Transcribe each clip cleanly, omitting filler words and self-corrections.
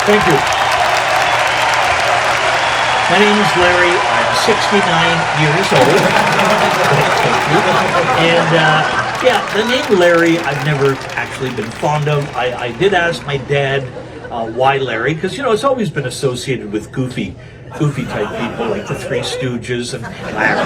Thank you. My name is Larry. I'm 69 years old. Thank you. And yeah, the name Larry I've never actually been fond of. I did ask my dad why Larry, because it's always been associated with goofy type people like the Three Stooges and Larry.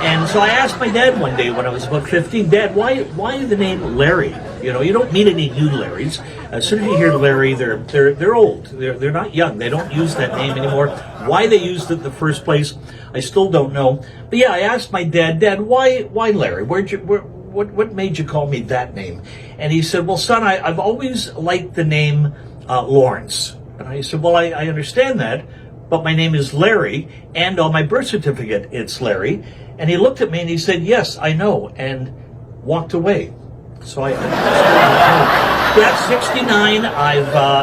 And so I asked my dad one day when I was about 15, Dad, why the name Larry? You don't meet any new Larrys. As soon as you hear Larry, they're old. They're not young. They don't use that name anymore. Why they used it in the first place, I still don't know. But yeah, I asked my dad, why Larry? What made you call me that name? And he said, well, son, I've always liked the name Lawrence. And I said, well, I understand that, but my name is Larry, and on my birth certificate, it's Larry. And he looked at me and he said, yes, I know, and walked away. So that's 69.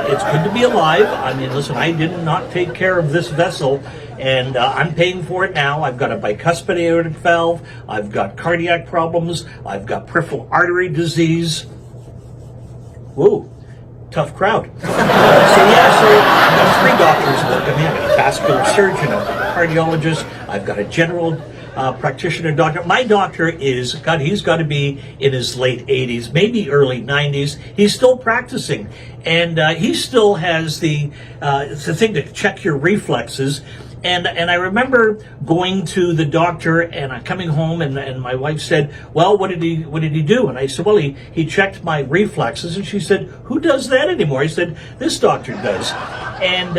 It's good to be alive. I mean, listen, I did not take care of this vessel, and I'm paying for it now. I've got a bicuspid aortic valve. I've got cardiac problems. I've got peripheral artery disease. Whoa, tough crowd. So I've got 3 doctors working me. I've got a vascular surgeon, a cardiologist. I've got a general practitioner doctor. My doctor he's got to be in his late 80s, maybe early 90s. He's still practicing, and he still has the thing to check your reflexes. And I remember going to the doctor and coming home, and my wife said, well, what did he do? And I said, well, he checked my reflexes. And she said, who does that anymore? I said, this doctor does. And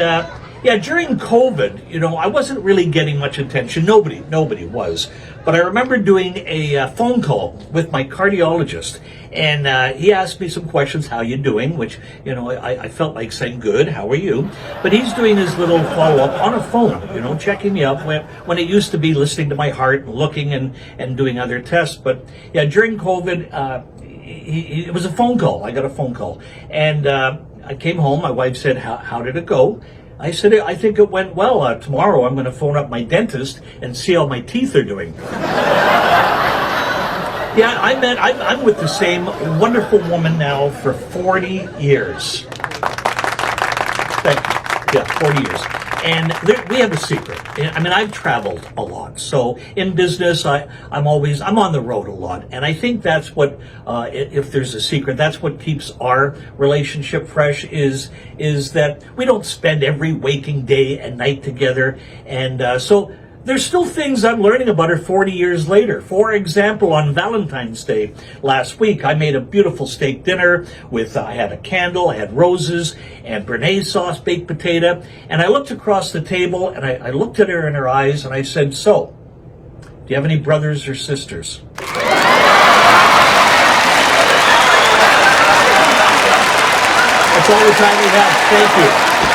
yeah, during COVID, I wasn't really getting much attention. Nobody was. But I remember doing a phone call with my cardiologist, and he asked me some questions, how you doing? Which, I felt like saying, good, how are you? But he's doing his little follow-up on a phone, checking me up when it used to be listening to my heart and looking and doing other tests. But yeah, during COVID, it was a phone call. I got a phone call. And I came home. My wife said, how did it go? I said, I think it went well. Tomorrow I'm going to phone up my dentist and see how my teeth are doing. Yeah, I'm with the same wonderful woman now for 40 years. Thank you. Yeah, 40 years. And we have a secret. I mean, I've traveled a lot. So in business, I'm on the road a lot. And I think that's what, if there's a secret, that's what keeps our relationship fresh is that we don't spend every waking day and night together. And so there's still things I'm learning about her 40 years later. For example, on Valentine's Day last week, I made a beautiful steak dinner with, I had a candle, I had roses, and béarnaise sauce, baked potato. And I looked across the table, and I looked at her in her eyes, and I said, so, do you have any brothers or sisters? That's all the time we have. Thank you.